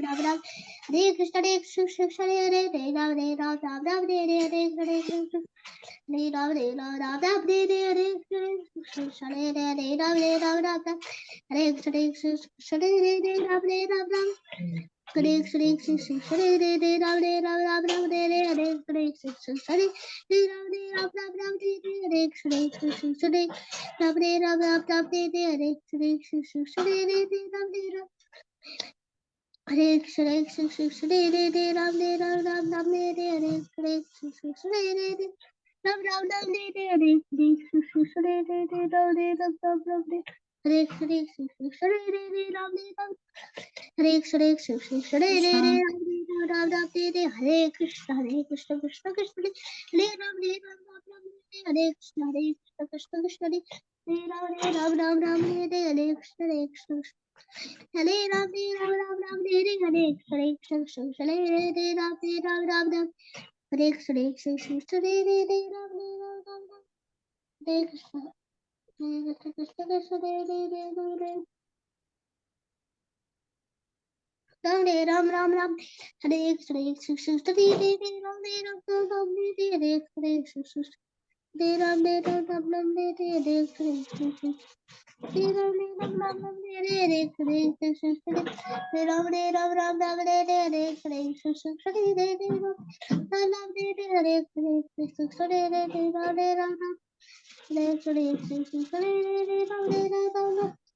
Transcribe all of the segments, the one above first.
Ram Ram. Hare Krishna Hare Ram Ram Ram Hare Hare Krishna Hare Ram Ram Ram Hare Hare Krishna Hare Ram Ram Ram Hare Krishna Hare Ram Ram Ram Hare Krishna Hare Ram Ram Ram Hare Hare Krishna Hare Ram Ram Ram Hare Krishna Hare Ram Ram Ram Hare Krishna Hare Ram Ram Hare Krishna Hare Krishna Hare Ram Ram Ram Hare Hare Krishna Hare Ram Ram Ram Hare Hare Krishna Hare Ram Ram Ram Hare Krishna Hare Ram Ram Hare Krishna Hare Ram Ram Hare Krishna Krishna Krishna Krishna Hare Ram Ram Hare Krishna Krishna Krishna Hare Ram Ram Hare Hare Krishna Krishna Hare Ram Ram Hare Hare Krishna Krishna Hare Ram Ram Hare Krishna Krishna Hare Ram Ram Hare Krishna Krishna Krishna Hare Ram Ram Hare Krishna Krishna Hare Ram Ram Hare Krishna Hare Ram Ram Hare Krishna Hare Ram Hare Krishna Hare Ram Ram Hare Krishna Hare Ram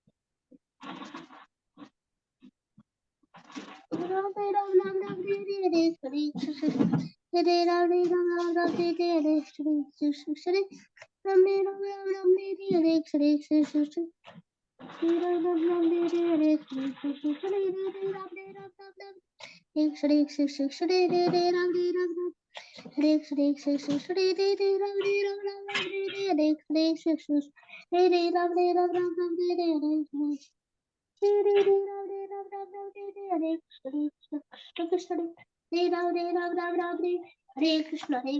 Hare Krishna Hare Ram Hare Krishna Hare Ram Hare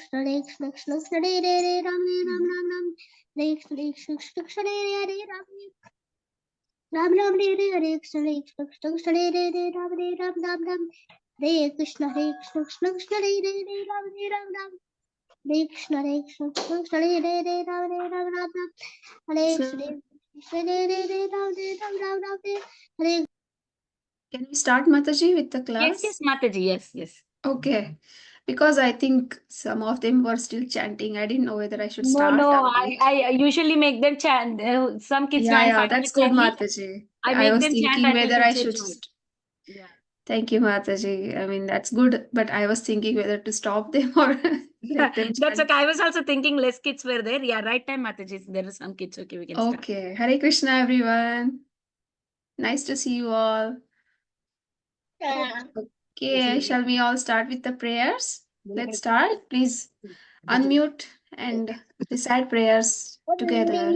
Krishna Krishna Krishna Hare Hare Ram Ram Hare Krishna Krishna Hare Ram Ram Hare Krishna Krishna Hare Ram Ram Hare Hare Krishna Krishna Hare Ram Hare Krishna Krishna Hare Ram Hare Krishna Krishna Hare Ram Hare Krishna Hare Can we start, Mataji, with the class? Yes, Mataji. Yes. Okay. Because I think some of them were still chanting. I didn't know whether I should start. No. I usually make them chant. Some kids Yeah, find that's it good, funny. Mataji. I I make was them chant thinking and whether let I it should. join. Yeah. Thank you, Mataji. I mean, that's good, but I was thinking whether to stop them or let them That's chant. okay. I was also thinking less kids were there. Yeah, right time, Mataji. There are some kids. Okay, we can start. Okay. Hare Krishna, everyone. Nice to see you all. Okay, shall we all start with the prayers? Let's start. Please unmute and recite prayers together.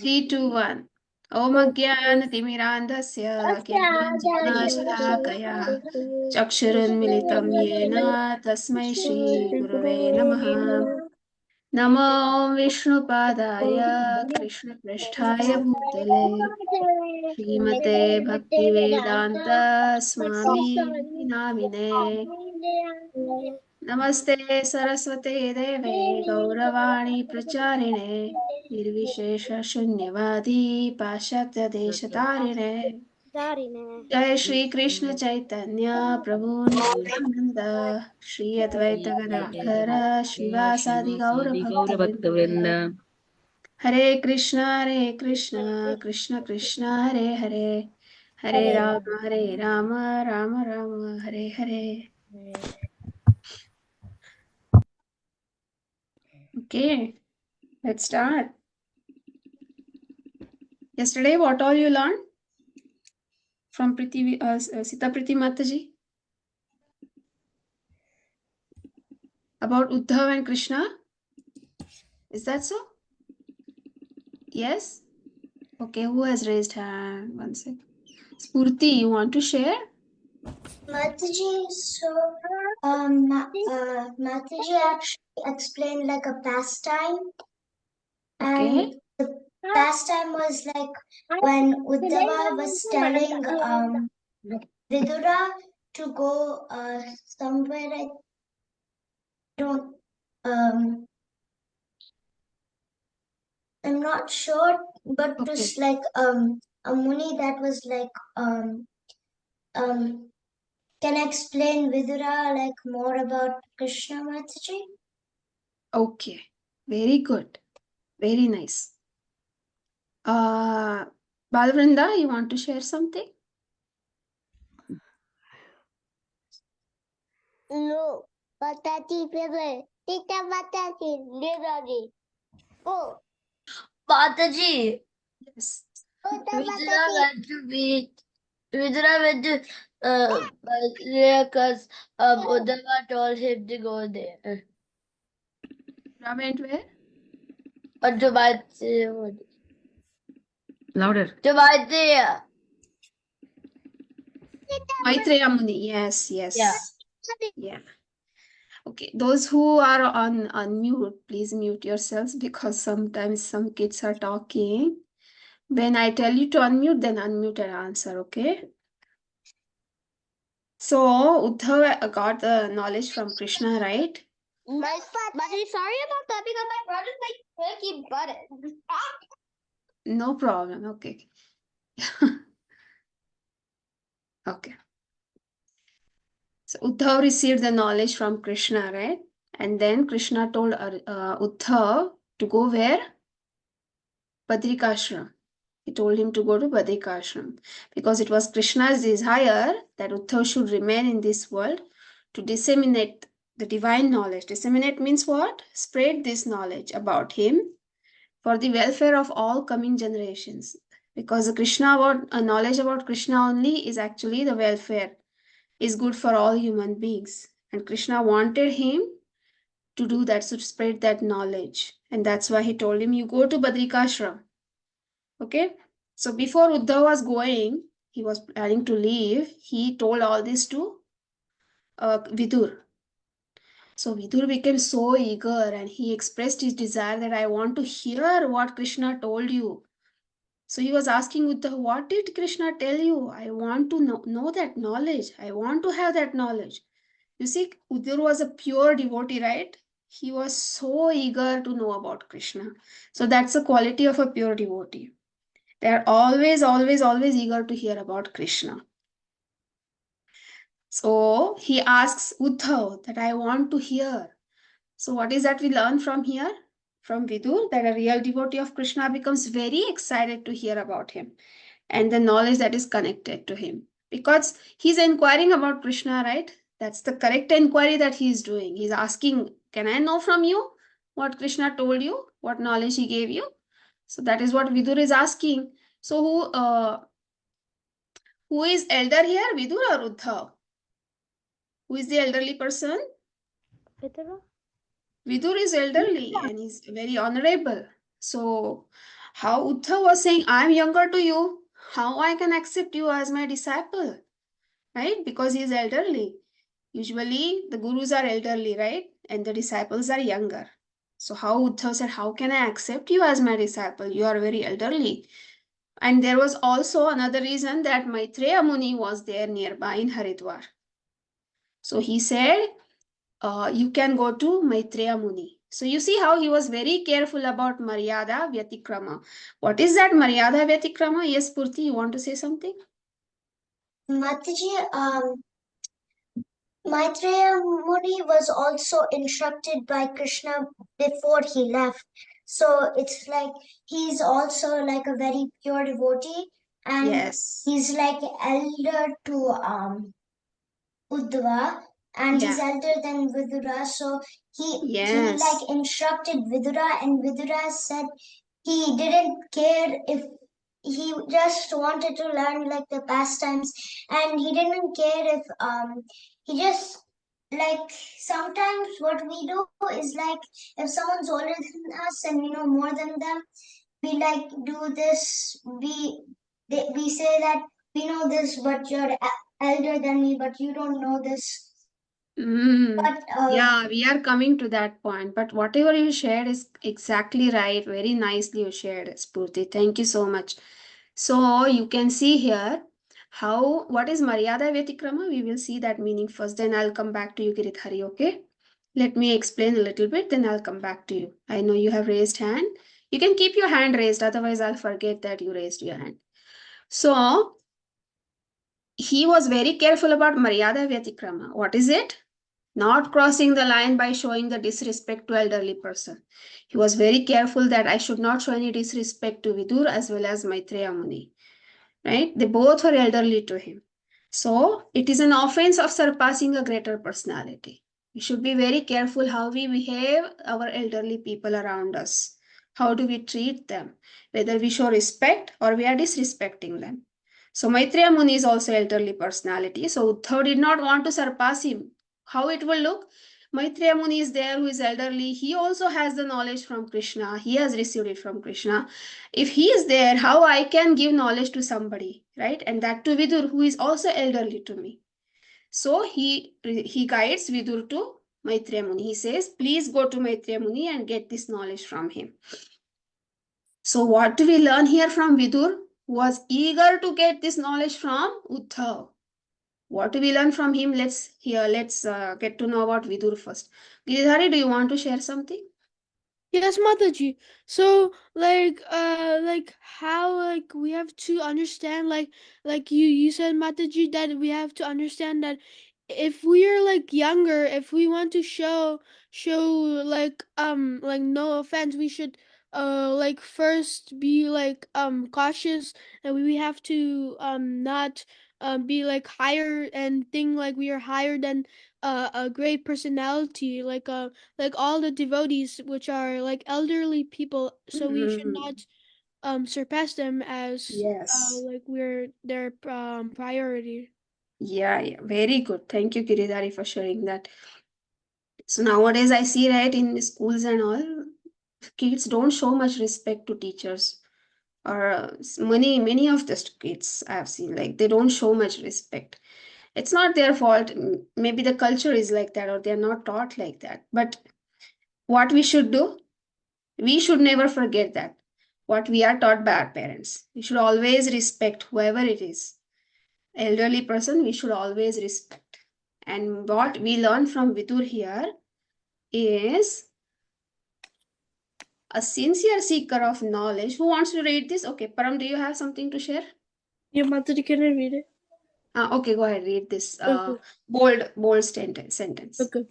3, 2, 1. Om Ajnanatimirandhasya Jnananjalakaya Chakshurunmilitam Yena Tasmai Shri Gurave Namaha. Namo Vishnupadaya Krishna Prishthaya Bhutale Srimate Bhaktivedanta Swami Namine. Namaste Saraswate Deve Gauravani Pracharine Nirvishesha Shunyavadi Pashatya Deshatarine Jai Shri Krishna Chaitanya Prabhu Nityananda Shri Advaita Gadadhara Shivasadi Gaura Bhakta Hare Krishna Krishna Krishna Hare Hare Hare Rama Rama Rama Hare Hare. Okay, let's start. Yesterday, what all you learned from Sita Priti Mataji? About Uddhav and Krishna? Is that so? Yes? Okay, who has raised hand? One second. Spurti, you want to share? Mataji, so Mataji actually explained like a pastime. Okay. And pastime was like when Uddhava was telling Vidura to go somewhere. I don't. I'm not sure, but it was Okay. like a muni that was like can I explain Vidura like more about Krishna Mataji? Okay. Very good. Very nice. Balvrinda, you want to share something? No, Mataji brother. Tita Mataji, Mataji. Oh, Mataji, Yes. Vidura went to beach. Vidura went to because Uddhava told him to go there. Vidura went where? Or to Maitreya. Louder. To Maitreya. Maitreya Muni. Yes, yes. Yeah. Yeah. Okay. Those who are on mute, please mute yourselves because sometimes some kids are talking. When I tell you to unmute, then unmute and answer, okay? So Uddhava got the knowledge from Krishna, right? Mataji, sorry about that because my brother's like clicky button. No problem. Okay. Okay. So Uddhav received the knowledge from Krishna, right? And then Krishna told Uddhav to go where? Badrikashram. He told him to go to Badrikashram because it was Krishna's desire that Uddhav should remain in this world to disseminate the divine knowledge. Disseminate means what? Spread this knowledge about him for the welfare of all coming generations. Because the knowledge about Krishna only is actually the welfare, is good for all human beings. And Krishna wanted him to do that, to spread that knowledge. And that's why he told him, you go to Badrikashram. Okay. So before Uddhava was going, he was planning to leave, he told all this to Vidur. So Vidur became so eager and he expressed his desire that I want to hear what Krishna told you. So he was asking Uddhava, what did Krishna tell you? I want to know that knowledge. I want to have that knowledge. You see, Uddhava was a pure devotee, right? He was so eager to know about Krishna. So that's the quality of a pure devotee. They are always, always, always eager to hear about Krishna. So he asks Uddhava that I want to hear. So what is that we learn from here? From Vidur, that a real devotee of Krishna becomes very excited to hear about him and the knowledge that is connected to him. Because he's inquiring about Krishna, right? That's the correct inquiry that he's doing. He's asking, can I know from you what Krishna told you? What knowledge he gave you? So that is what Vidur is asking. So who is elder here? Vidur or Uddhav? Who is the elderly person? Vidur is elderly and he's very honorable. So how Uddhav was saying, I'm younger to you. How I can accept you as my disciple? Right? Because he is elderly. Usually the gurus are elderly, right? And the disciples are younger. So how Uddhav said, how can I accept you as my disciple? You are very elderly. And there was also another reason that Maitreya Muni was there nearby in Haridwar. So he said, you can go to Maitreya Muni. So you see how he was very careful about Maryada Vyatikrama. What is that Maryada Vyatikrama? Yes, Purti, you want to say something? Mataji, Maitreya Muni was also instructed by Krishna before he left. So it's like he's also like a very pure devotee and Yes. he's like elder to Uddhava and he's elder than Vidura. So he like instructed Vidura and Vidura said he didn't care if he just wanted to learn like the pastimes and he didn't care if he just like sometimes what we do is like if someone's older than us and we know more than them, we like do this, we say that we know this but you're elder than me but you don't know this. But Yeah, we are coming to that point. But whatever you shared is exactly right. Very nicely you shared, Spurti. Thank you so much. So you can see here how what is Maryada Vyatikrama? We will see that meaning first. Then I'll come back to you, Giridhari. Okay? Let me explain a little bit. Then I'll come back to you. I know you have raised hand. You can keep your hand raised. Otherwise, I'll forget that you raised your hand. So he was very careful about Maryada Vyatikrama. What is it? Not crossing the line by showing the disrespect to elderly person. He was very careful that I should not show any disrespect to Vidur as well as Maitreya Muni. Right? They both were elderly to him. So it is an offense of surpassing a greater personality. We should be very careful how we behave our elderly people around us. How do we treat them? Whether we show respect or we are disrespecting them. So Maitreya Muni is also elderly personality. So Uddhav did not want to surpass him. How it will look? Maitreya Muni is there who is elderly. He also has the knowledge from Krishna. He has received it from Krishna. If he is there, how I can give knowledge to somebody, right? And that to Vidur, who is also elderly to me. So he guides Vidur to Maitreya Muni. He says, please go to Maitreya Muni and get this knowledge from him. So what do we learn here from Vidur? Who was eager to get this knowledge from Uddhav. What do we learn from him? Let's get to know about Vidur first. Giridhari, do you want to share something? Yes, Mataji. So, like how, like, we have to understand, like you said, Mataji, that we have to understand that if we are like younger, if we want to show like no offense, we should like first be like cautious, and we have to not be like higher and think like we are higher than a great personality, like all the devotees, which are like elderly people, so we should not surpass them as Yes. like we're their priority. Yeah, very good. Thank you, Giridhari, for sharing that. So nowadays I see, right, in schools and all, kids don't show much respect to teachers. Or many of the kids I have seen, like they don't show much respect. It's not their fault. Maybe the culture is like that, or they're not taught like that. But what we should do, we should never forget that. What we are taught by our parents. We should always respect whoever it is. Elderly person, we should always respect. And what we learn from Vidur here is a sincere seeker of knowledge. Who wants to read this? Okay, Param, do you have something to share? Yeah, Mataji, can I read it? Okay, go ahead, read this Okay. bold sentence. Okay.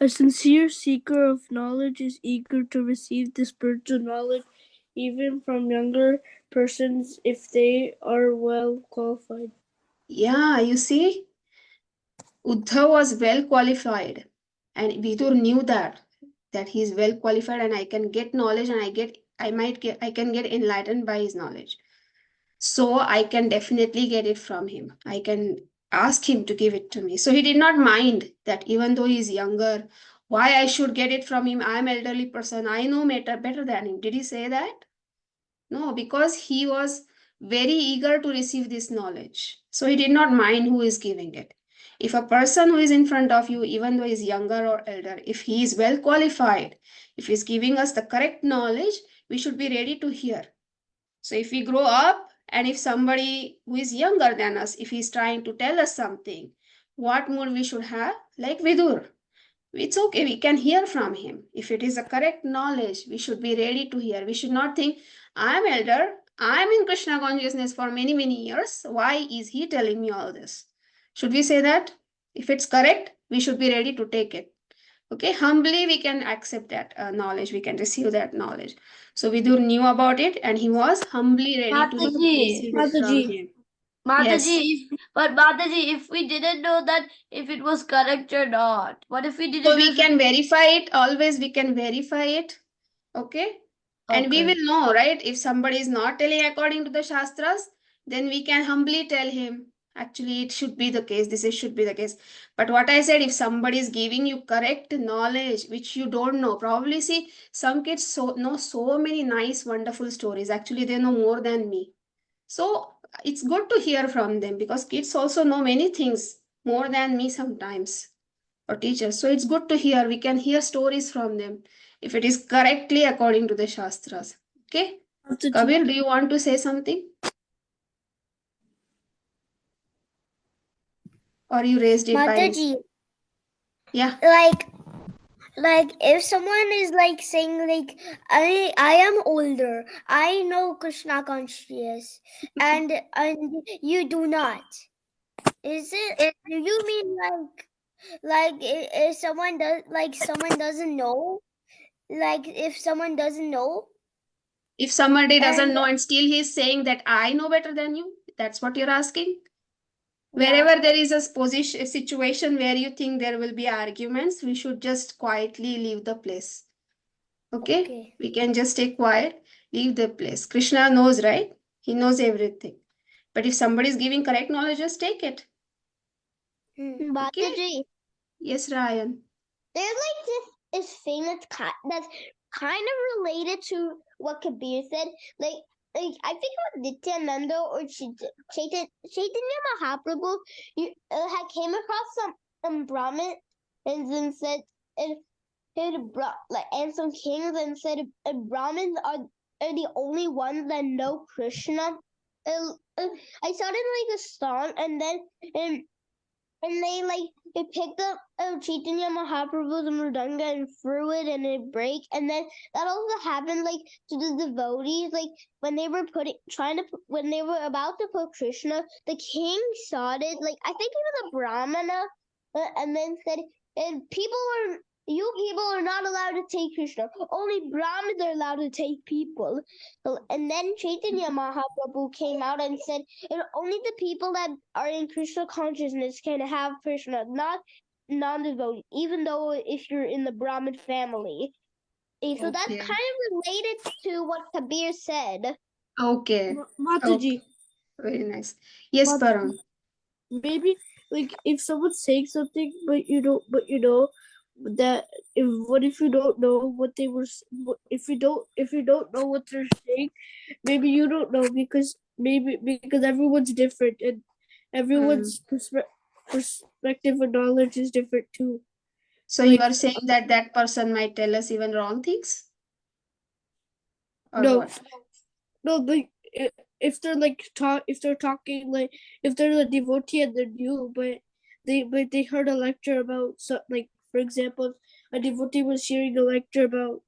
A sincere seeker of knowledge is eager to receive the spiritual knowledge, even from younger persons, if they are well qualified. Yeah, you see, Uddhav was well qualified, and Vidur knew that he is well qualified, and I can get knowledge, and I can get enlightened by his knowledge. So I can definitely get it from him. I can ask him to give it to me. So he did not mind that even though he's younger, why I should get it from him. I'm elderly person. I know better than him. Did he say that? No, because he was very eager to receive this knowledge. So he did not mind who is giving it. If a person who is in front of you, even though he's younger or elder, if he is well qualified, if he's giving us the correct knowledge, we should be ready to hear. So if we grow up and if somebody who is younger than us, if he's trying to tell us something, what mood we should have? Like Vidur. It's okay, we can hear from him. If it is a correct knowledge, we should be ready to hear. We should not think, I'm elder, I'm in Krishna consciousness for many years. Why is he telling me all this? Should we say that? If it's correct, we should be ready to take it. Okay, humbly we can accept that knowledge, we can receive that knowledge. So Vidur knew about it and he was humbly ready to Mataji, receive it from him. Yes. Mataji, if we didn't know that if it was correct or not, what if we didn't So know we can verify it, always we can verify it. Okay. And we will know, right? If somebody is not telling according to the Shastras, then we can humbly tell him, actually, it should be the case. Should be the case. But what I said, if somebody is giving you correct knowledge, which you don't know, probably see, some kids know so many nice, wonderful stories. Actually, they know more than me. So it's good to hear from them because kids also know many things more than me sometimes. or teachers. So it's good to hear. We can hear stories from them if it is correctly according to the Shastras. Okay. Mataji. Kabir, do you want to say something? Or you raised it by Mataji, yeah. like if someone is like saying like I am older, I know Krishna conscious, and you do not. Is it? Do you mean like if someone doesn't know, like if someone doesn't know, If somebody doesn't and know and still he's saying that I know better than you, that's what you're asking? yeah, Wherever there is a situation where you think there will be arguments, we should just quietly leave the place. Okay? okay. We can just stay quiet, leave the place. Krishna knows, right? He knows everything. But if somebody is giving correct knowledge, just take it. Mataji, Yes, Ryan. there's like this is famous that's kind of related to what Kabir said. Like I think it was Nityananda or Chaitanya Mahaprabhu had came across some Brahmins and said and some kings and said Brahmins are the only ones that know Krishna. I started like a song and then and they picked up Chaitanya Mahaprabhu's mridanga and threw it and it break. And then that also happened like to the devotees, like when they were when they were about to put Krishna, the king saw it, like I think he was a Brahmana, and then said, and you people are not allowed to take Krishna. Only Brahmins are allowed to take people. And then Chaitanya Mahaprabhu came out and said, and only the people that are in Krishna consciousness can have Krishna, not non-devotees, even though if you're in the Brahmin family. So that's Okay. kind of related to what Kabir said. Okay. Mataji. Very nice. Yes, Mataji. Param. Maybe like if someone's saying something, but you know that what if you don't know what they were if you don't know what they're saying, maybe you don't know because everyone's different and everyone's perspective and knowledge is different too. So you are saying that that person might tell us even wrong things? Or No. what? No, like if they're like if they're talking like if they're a devotee and they're new, but they heard a lecture about like for example, a devotee was hearing a lecture about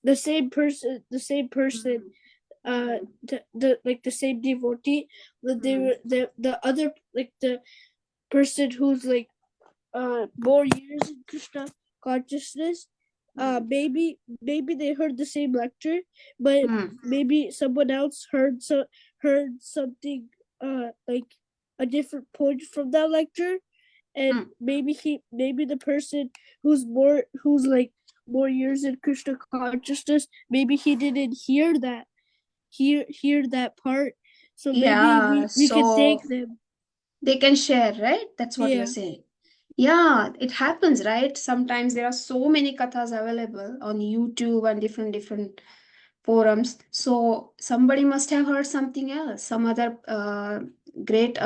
the same person the same devotee that they were the other like the person who's like more years in Krishna consciousness. Maybe they heard the same lecture, but maybe someone else heard something like a different point from that lecture, and maybe the person who's like more years in Krishna consciousness, maybe he didn't hear that part, so maybe we can thank them. They can share, right? That's what Yeah. you're saying. Yeah, it happens, right? Sometimes there are so many kathas available on YouTube and different forums. So somebody must have heard something else, some other great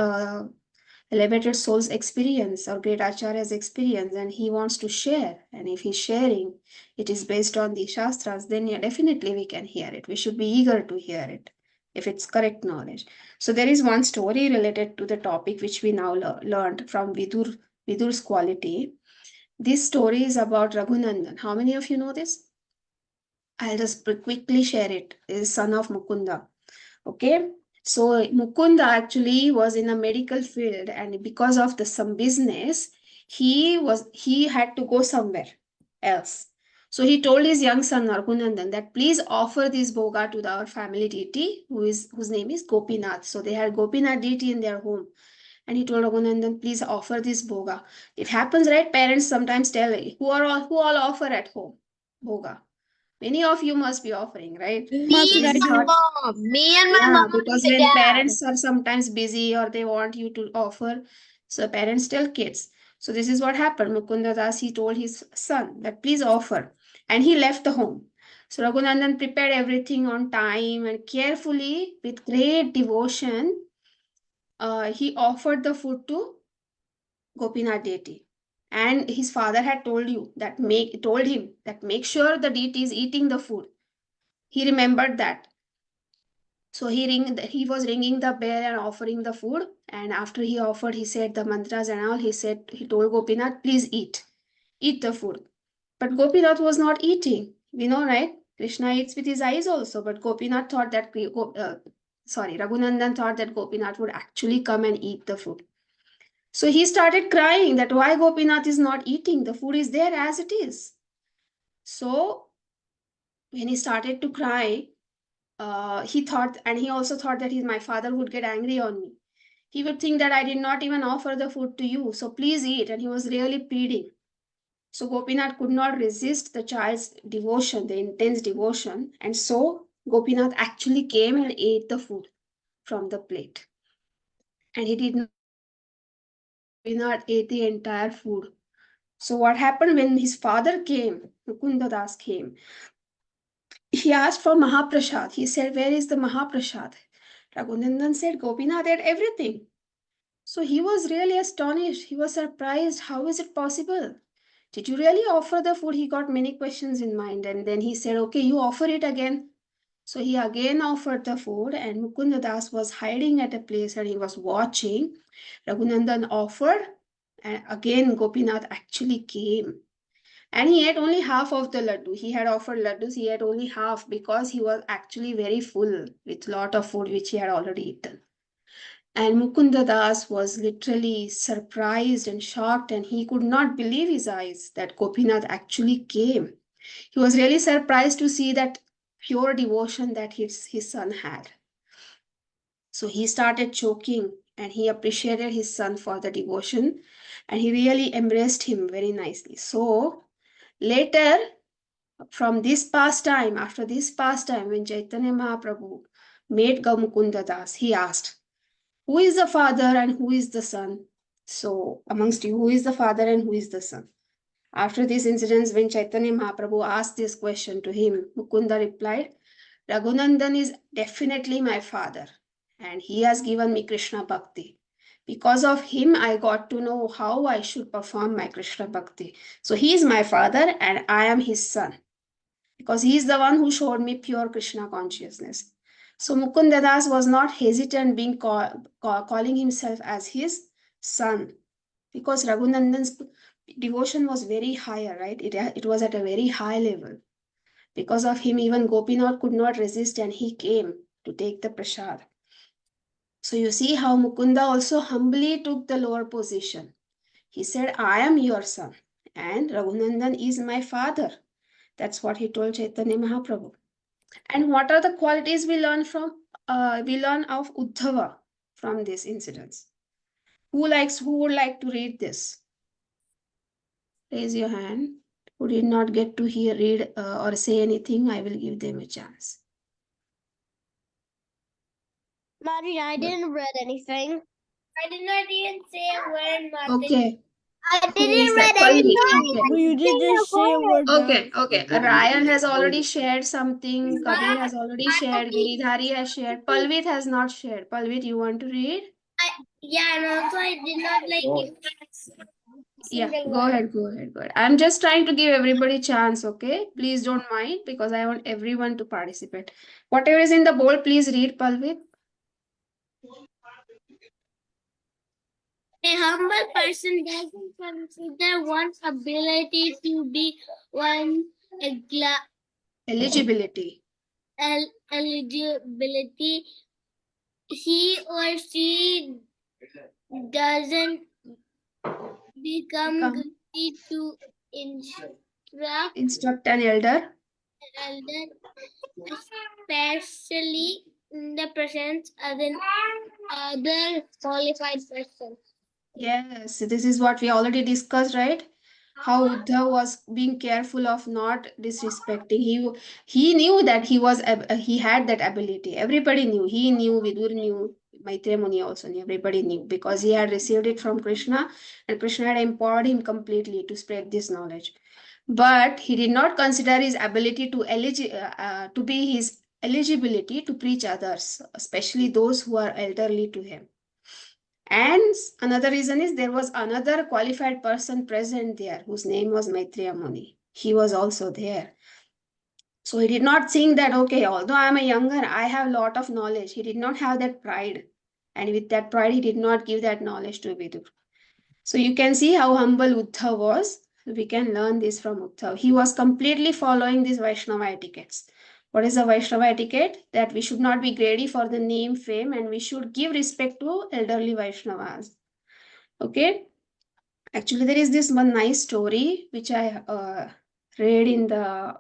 elevated soul's experience or great acharya's experience, and he wants to share. And if he's sharing, it is based on the shastras, then yeah, definitely we can hear it. We should be eager to hear it if it's correct knowledge. So there is one story related to the topic which we now learned from Vidur's quality. This story is about Raghunandan. How many of you know this? I'll just quickly share it. He is son of Mukunda. Okay. So Mukunda actually was in a medical field, and because of some business, he had to go somewhere else. So he told his young son Raghunandan that please offer this boga to our family deity, whose name is Gopinath. So they had Gopinath deity in their home. And he told Raghunandan, please offer this boga. It happens, right? Parents sometimes tell who all offer at home boga. Many of you must be offering, right? Me and my mom. Me and my Yeah, mom because and my when dad. parents are sometimes busy or they want you to offer, so parents tell kids. So this is what happened. Mukunda Das, he told his son that please offer. And he left the home. So Raghunandan prepared everything on time and carefully with great devotion. He offered the food to Gopinath deity. and his father had told him that make sure the deity is eating the food. He remembered that. So he was ringing the bell and offering the food. And after he offered, he said the mantras and all. He told Gopinath, please eat the food. But Gopinath was not eating. We know, right? Krishna eats with his eyes also. But Gopinath thought that, Raghunandan thought that Gopinath would actually come and eat the food. So he started crying that why Gopinath is not eating. The food is there as it is. So when he started to cry, he also thought that my father would get angry on me. He would think that I did not even offer the food to you, so please eat. And he was really pleading. So Gopinath could not resist the child's devotion, the intense devotion. And so Gopinath actually came and ate the food from the plate. And he did not eat the entire food. So what happened when his father came, Mukunda Das came, he asked for Mahaprasad. He said, where is the Mahaprasad? Raghunandan said, Gopinath ate everything. So he was really astonished. He was surprised. How is it possible? Did you really offer the food? He got many questions in mind. And then he said, okay, you offer it again. So he again offered the food, and Mukunda Das was hiding at a place and he was watching. Raghunandan offered, and again Gopinath actually came. And he ate only half of the laddu. He had offered laddus, he ate only half because he was actually very full with lot of food which he had already eaten. And Mukunda Das was literally surprised and shocked, and he could not believe his eyes that Gopinath actually came. He was really surprised to see that pure devotion that his son had. So he started choking, and he appreciated his son for the devotion, and he really embraced him very nicely. So later, from this pastime, after this pastime, when Chaitanya Mahaprabhu made Mukunda Das, he asked, who is the father and who is the son? So amongst you, who is the father and who is the son? After these incidents, when Chaitanya Mahaprabhu asked this question to him, Mukunda replied, Raghunandan is definitely my father, and he has given me Krishna Bhakti. Because of him, I got to know how I should perform my Krishna Bhakti. So he is my father and I am his son, because he is the one who showed me pure Krishna consciousness. So Mukunda Das was not hesitant being calling himself as his son, because Raghunandan's devotion was very high, right? It was at a very high level. Because of him, even Gopinath could not resist and he came to take the prasad. So you see how Mukunda also humbly took the lower position. He said, I am your son and Raghunandan is my father. That's what he told Chaitanya Mahaprabhu. And what are the qualities we learn of Uddhava from these incidents? Who would like to read this? Raise your hand. Who did not get to read or say anything, I will give them a chance. Mataji, I didn't read anything. I did not even say a word, Mataji. Okay. I Who is didn't that? read anything. Okay. Well, you did just say a word. Okay. Ryan has already shared something. Kabir has already shared. Giridhari has shared. Palvit has not shared. Palvit, you want to read? Yeah, and also I did not Yeah, go ahead. I'm just trying to give everybody chance, okay? Please don't mind because I want everyone to participate. Whatever is in the bowl, please read, Palvit. A humble person doesn't consider one's ability to be one Eligibility. eligibility. He or she doesn't become guilty to Instruct an elder. Especially in the presence of an other qualified person. Yes, this is what we already discussed, right? How Uddhav was being careful of not disrespecting. He knew that he had that ability. Everybody knew. He knew, Vidura knew, Maitreya Muni also knew. Everybody knew because he had received it from Krishna, and Krishna had empowered him completely to spread this knowledge. But he did not consider his ability to be his eligibility to preach others, especially those who are elderly to him. And another reason is there was another qualified person present there whose name was Maitreya Muni. He was also there. So he did not think that, okay, although I am a younger, I have a lot of knowledge. He did not have that pride. And with that pride, he did not give that knowledge to Vidura. So you can see how humble Uddhav was. We can learn this from Uddhav. He was completely following these Vaishnava etiquettes. What is the Vaishnava etiquette? That we should not be greedy for the name, fame, and we should give respect to elderly Vaishnavas. Okay. Actually, there is this one nice story which I read in the.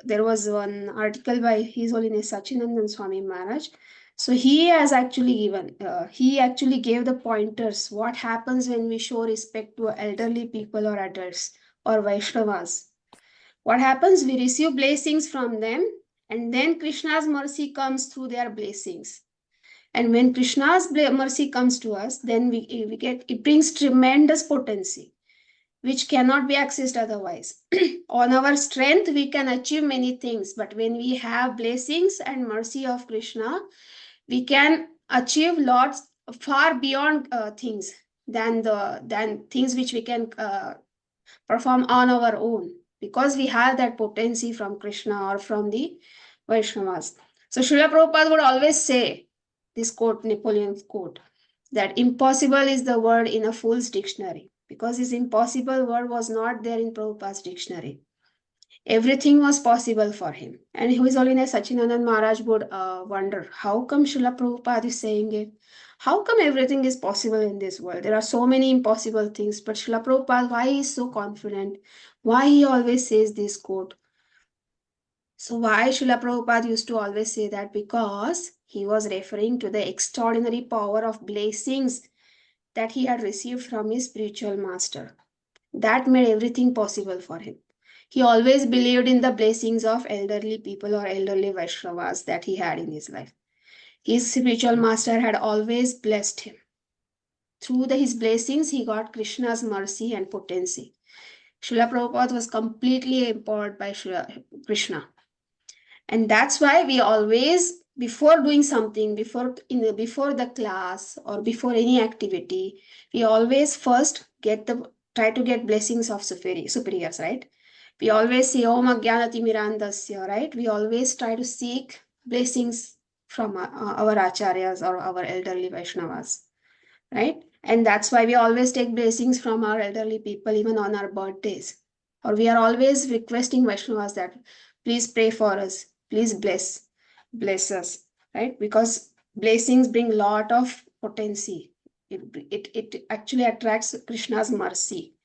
There was one article by His Holiness Sachinandan Swami Maharaj. So he has actually given, he actually gave the pointers. What happens when we show respect to elderly people or adults or Vaishnavas? What happens? We receive blessings from them, and then Krishna's mercy comes through their blessings. And when Krishna's mercy comes to us, then we get, it brings tremendous potency, which cannot be accessed otherwise. On our strength, we can achieve many things, but when we have blessings and mercy of Krishna, we can achieve lots far beyond things than things which we can perform on our own, because we have that potency from Krishna or from the Vaishnavas. So Srila Prabhupada would always say this quote, Napoleon's quote, that impossible is the word in a fool's dictionary, because his impossible word was not there in Prabhupada's dictionary. Everything was possible for him. And His Holiness Sachinandan Maharaj would wonder, how come Srila Prabhupada is saying it? How come everything is possible in this world? There are so many impossible things, but Srila Prabhupada, why he is so confident? Why he always says this quote? So why Srila Prabhupada used to always say that? Because he was referring to the extraordinary power of blessings that he had received from his spiritual master. That made everything possible for him. He always believed in the blessings of elderly people or elderly Vaishnavas that he had in his life. His spiritual master had always blessed him. Through his blessings, he got Krishna's mercy and potency. Srila Prabhupada was completely empowered by Krishna. And that's why we always, before doing something, before the class or before any activity, we always first try to get blessings of superiors, right? We always say Om Ajnanati Mirandasya, right? We always try to seek blessings from our acharyas or our elderly Vaishnavas, right? And that's why we always take blessings from our elderly people even on our birthdays. Or we are always requesting Vaishnavas that please pray for us, please bless us, right? Because blessings bring a lot of potency. It actually attracts Krishna's mercy.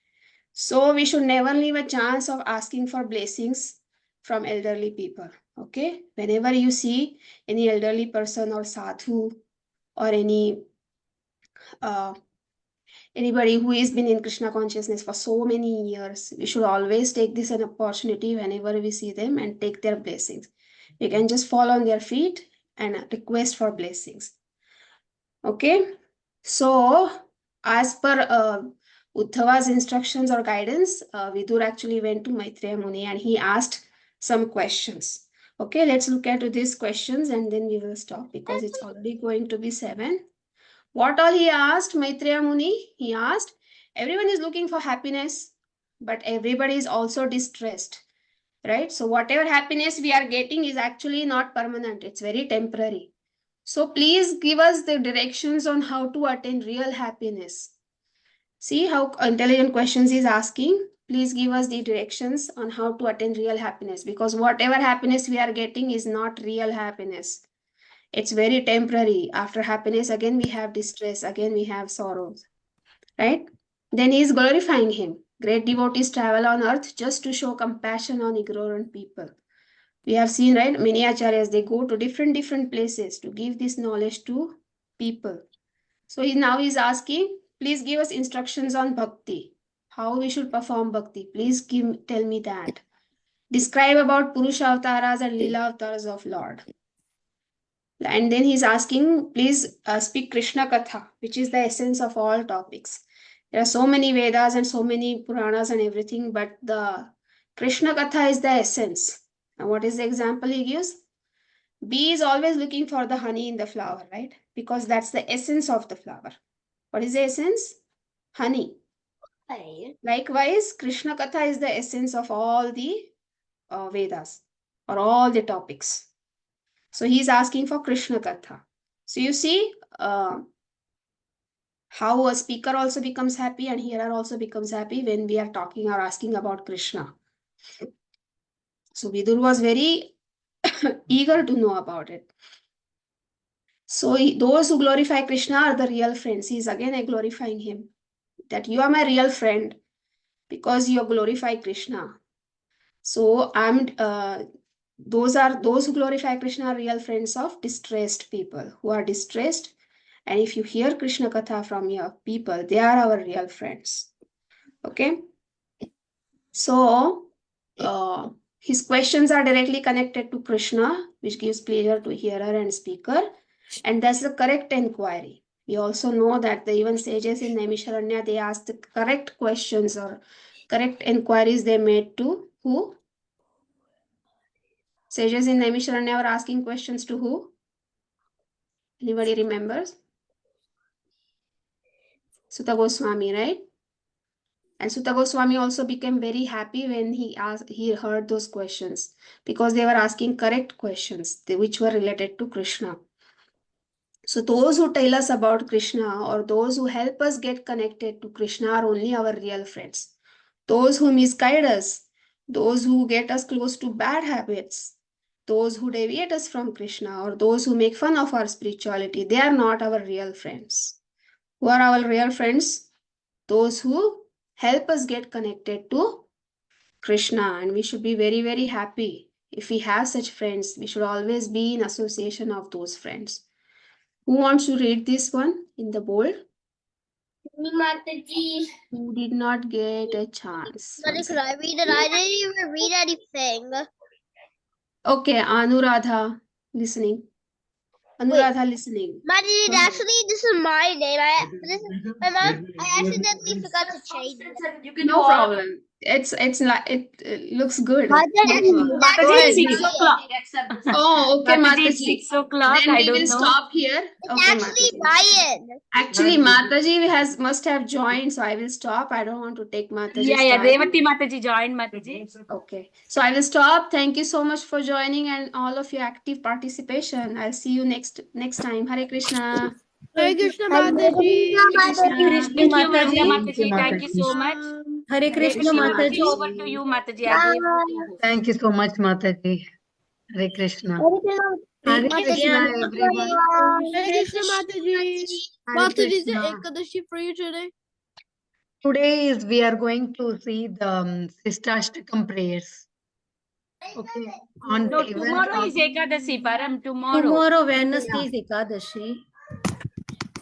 So we should never leave a chance of asking for blessings from elderly people. Okay, whenever you see any elderly person or sadhu or anybody who has been in Krishna consciousness for so many years, we should always take this an opportunity whenever we see them and take their blessings. We can just fall on their feet and request for blessings. Okay, so as per Uddhava's instructions or guidance, Vidura actually went to Maitreya Muni and he asked some questions. Okay, let's look at these questions and then we will stop because it's already going to be 7. What all he asked Maitreya Muni? He asked, everyone is looking for happiness, but everybody is also distressed, right? So whatever happiness we are getting is actually not permanent. It's very temporary. So please give us the directions on how to attain real happiness. See how intelligent questions he's asking. Please give us the directions on how to attain real happiness, because whatever happiness we are getting is not real happiness. It's very temporary. After happiness, again we have distress, again we have sorrows, right? Then he is glorifying him. Great devotees travel on earth just to show compassion on ignorant people. We have seen, right? Many acharyas, they go to different places to give this knowledge to people. So now he's asking, please give us instructions on bhakti. How we should perform bhakti. Please tell me that. Describe about Purusha avatars and Lila avatars of Lord. And then he's asking, please speak Krishna Katha, which is the essence of all topics. There are so many Vedas and so many Puranas and everything, but the Krishna Katha is the essence. And what is the example he gives? Bee is always looking for the honey in the flower, right? because that's the essence of the flower. What is the essence? Honey. Likewise, Krishna Katha is the essence of all the Vedas or all the topics. So he's asking for Krishna Katha. So you see how a speaker also becomes happy and hearer also becomes happy when we are talking or asking about Krishna. So Vidura was very eager to know about it. So those who glorify Krishna are the real friends. He is again glorifying him. That you are my real friend because you glorify Krishna. So those who glorify Krishna are real friends of distressed people who are distressed. And if you hear Krishna Katha from your people, they are our real friends. Okay. So his questions are directly connected to Krishna, which gives pleasure to hearer and speaker. And that's the correct inquiry. We also know that even sages in Naimisharanya, they asked the correct questions or correct inquiries they made to who? Sages in Naimisharanya were asking questions to who? Anybody remembers? Sutta Goswami, right? And Sutta Goswami also became very happy when he heard those questions because they were asking correct questions which were related to Krishna. So those who tell us about Krishna or those who help us get connected to Krishna are only our real friends. Those who misguide us, those who get us close to bad habits, those who deviate us from Krishna or those who make fun of our spirituality, they are not our real friends. Who are our real friends? Those who help us get connected to Krishna, and we should be very, very happy. If we have such friends, we should always be in association of those friends. Who wants to read this one in the bold? Mataji. Who did not get a chance? Could I read it? I didn't even read anything. Okay, Anuradha listening. Anuradha listening. Mataji, actually, this is my name. My mom. I accidentally forgot to change it. No problem. It's like it looks good. Mataji, 6 o'clock. Oh, okay, Mataji, Mataji. 6 o'clock. Then I we will don't know. stop here. It's Okay, actually Mataji. Ryan. Actually, Mataji must have joined, so I will stop. I don't want to take Mataji's Yeah, time. revathi Mataji joined, Mataji. Okay, so I will stop. Thank you so much for joining and all of your active participation. I'll see you next time. Hare Krishna. Hare Krishna Mataji. Thank you, Mataji. Vrunda Mataji. Thank you so much. Hare Hare Krishna Krishna Mataji. Mataji. Over to you, Mataji. Again. Thank you so much, Mataji. Hare Krishna. Hare Krishna, everyone. Hare Krishna Mataji. Hare Mataji, is there Krishna. Ekadashi for you today? Today we are going to see the Sikshaaatakam prayers. Okay. On No, even tomorrow is Ekadasi, Param. Tomorrow. tomorrow Wednesday is Ekadashi.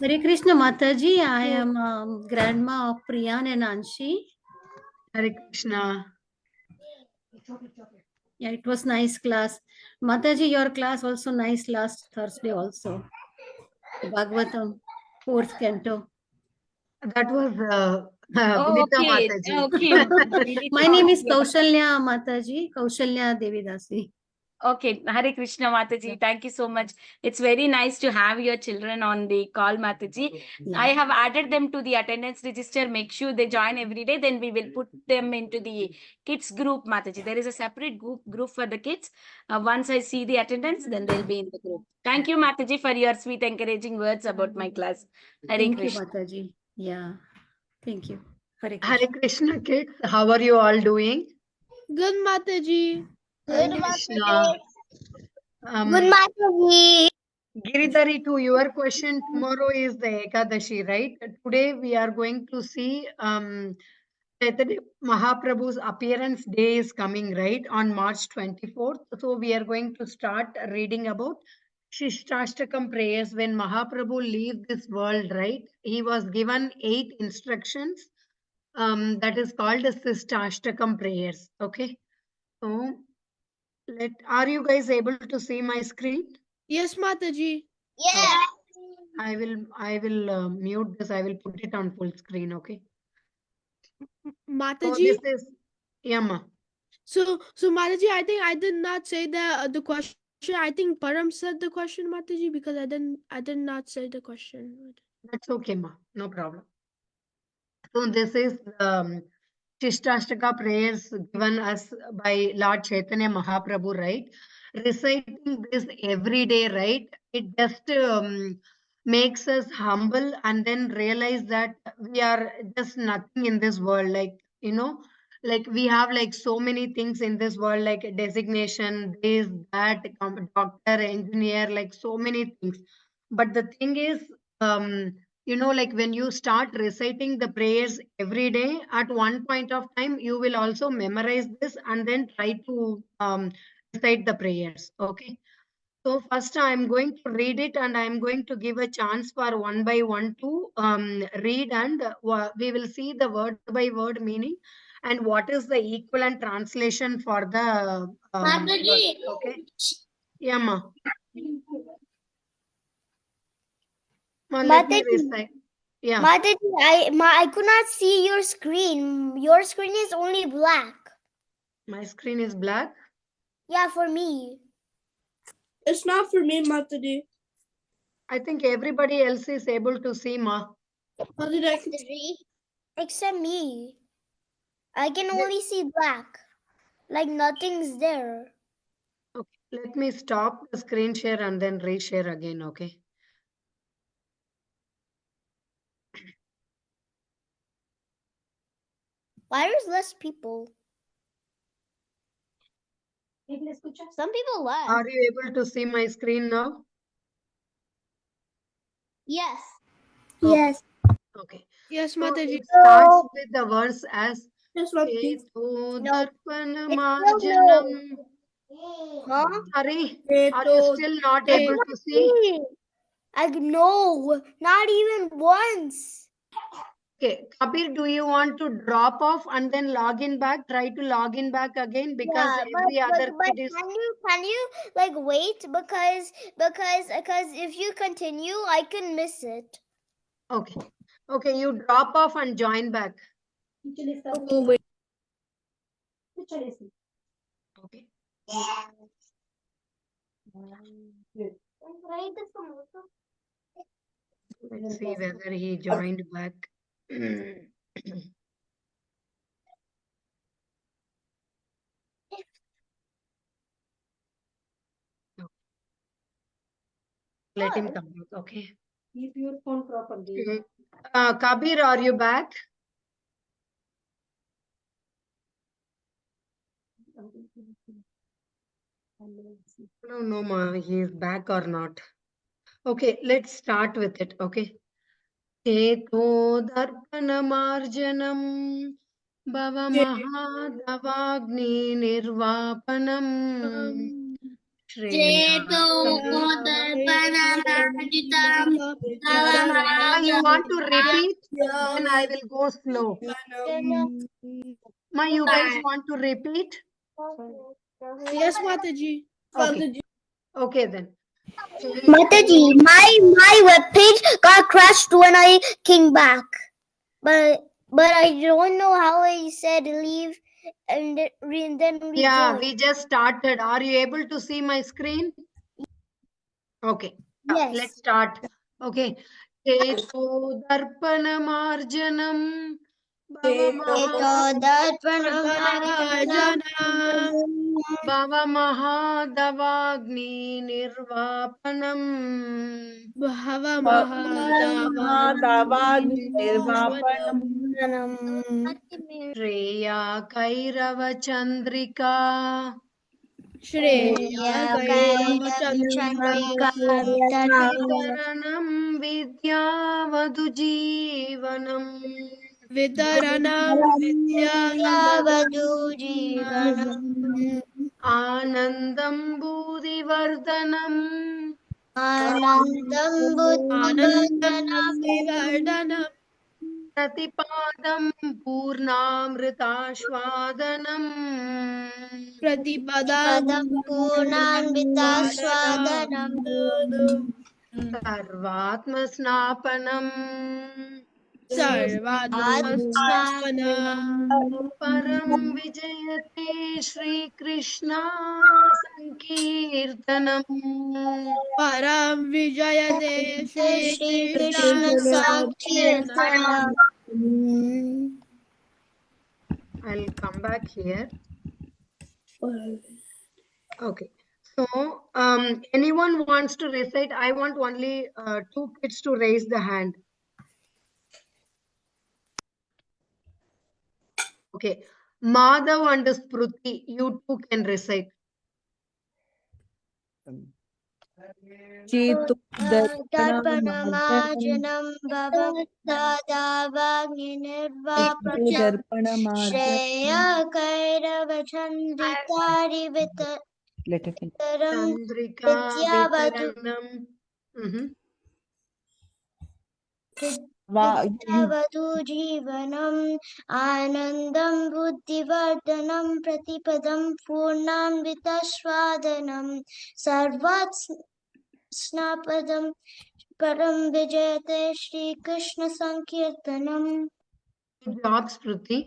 Hare Krishna Mataji. I am grandma of Priyan and Anshi. Hare Krishna. Yeah, it was nice class. Mataji, your class also nice last Thursday also. Bhagavatam, 4th canto. That was Oh, Vinita okay. Mataji. Okay. My name is Kaushalya Mataji, Kaushalya Devidasi. Okay, Hare Krishna Mataji, thank you so much. It's very nice to have your children on the call, Mataji. Yeah. I have added them to the attendance register. Make sure they join every day. Then we will put them into the kids group, Mataji. There is a separate group for the kids. Once I see the attendance, then they'll be in the group. Thank you, Mataji, for your sweet, encouraging words about my class. Hare Thank Krishna. you, Mataji. Yeah, thank you. Hare Krishna. Hare Krishna kids, how are you all doing? Good Mataji. Good Hare Krishna. Mataji. Good Um, Mataji. Giridhari, to your question, tomorrow is the Ekadashi, right? Today we are going to see Chaitanya Mahaprabhu's appearance day is coming, right? On March 24th. So we are going to start reading about Sikshaaatakam prayers. When Mahaprabhu leaves this world, right? He was given 8 instructions. That is called the Sikshaaatakam prayers. Okay. So are you guys able to see my screen? Yes, Mataji. Yeah. I will mute this. I will put it on full screen. Okay. So Mataji. this is Yama. So Mataji, I think I did not say the question I think Param said the question, Mataji, because I did not say the question. That's okay, ma. No problem. So this is Shishtashtaka prayers given us by Lord Chaitanya Mahaprabhu, right? Reciting this every day, right? It just makes us humble and then realize that we are just nothing in this world. Like, like we have like so many things in this world, like designation, this, that, doctor, engineer, like so many things. But the thing is, like when you start reciting the prayers every day, at one point of time, you will also memorize this and then try to recite the prayers. Okay. So first I'm going to read it and I'm going to give a chance for one by one to read, and we will see the word by word meaning and what is the equivalent translation for the Mataji. word. Okay. Yeah, ma. Ma, let me Mataji, recite. Yeah. Mataji, I could not see your screen. Your screen is only black. My screen is black. Yeah, for me. It's not for me, Mataji. I think everybody else is able to see, ma. Mataji, except me. I can only see black. Like nothing's there. Okay, let me stop the screen share and then reshare again, okay? Why there's less people? Some people left. Are you able to see my screen now? Yes. Okay. Yes. Okay. Yes, So Mataji. it starts with the verse as Yes, Mataji. Chetu No. Darpana It's Marjanam. Huh? Sorry, are you still not Hey. able to see? No, not even once. Okay, Kabir, do you want to drop off and then log in back? Try to log in back again, because Yeah, every other but kid is... can you like wait because if you continue I can miss it. Okay. Okay, you drop off and join back. Oh, wait. Okay. Let's see whether he joined back. Let him come back, okay? Keep your phone properly. Kabir, are you back? No, ma, he is back or not. Okay, let's start with it, okay? Cheto darpanamarjanam bhava mahadavagni nirvapanam Cheto darpanamarjitam You want to repeat? Then I will go slow. Ma, you guys want to repeat? Yes, Mataji. Okay. Okay then. Mataji, my webpage got crashed when I came back. But I don't know how I said leave and then rejoin. Yeah, we just started. Are you able to see my screen? Okay. Yes. Let's start. Okay. Cheto darpanamarjanam Bhava mahadavagni nirvapanam Bhava Mahadavagni Nirvapanam. Shreya Kairava Chandrika Shreya Kairava Vitaranam Vidyavadu Jeevanam Vitaranam Vidyavadu Anandam Budhivardhanam Anandam Anandam Vivardhanam Pratipadam Purnamritashvadanam Pratipadam Purnamritaswadanam Sarvatma Snapanam Sarvadhanam Param Vijayate Shri Krishna Sankirtanam. Param Vijayate Shri Shri Krishna Krishna Sankirtanam. Sankirtanam. I'll come back here. Okay. So, anyone wants to recite? I want only 2 kids to raise the hand. Okay. Madhav and Spruti, you two can recite. Darpanamajanam bhavam dadavagnirvapanam Shreya Kairavachandritari Vitaram Chandrika Vidyavadu Vitaranam. Vidyavadu Jivanam Anandam Buddhivardhanam Pratipadam Purnam Vitaswadanam Sarvat Snapadam Param Vijayate Shri Krishna Sankirtanam. Good job, Spruti.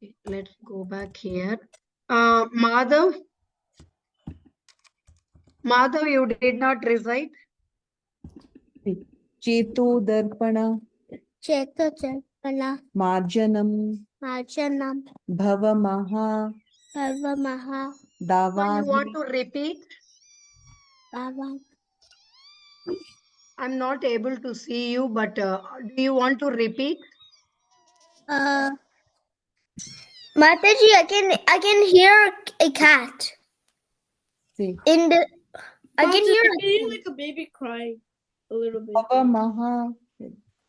Okay, let's go back here. Madhav, you did not recite. Cheto Darpana Cheto Charpana Marjanam Marjanam Bhavamaha Sarvamaha You Davadi. want to repeat? Bhavan. I'm not able to see you, but do you want to repeat? Mataji, I can hear a cat Say in the. I can hear like a baby crying a little bit. Bhavamaha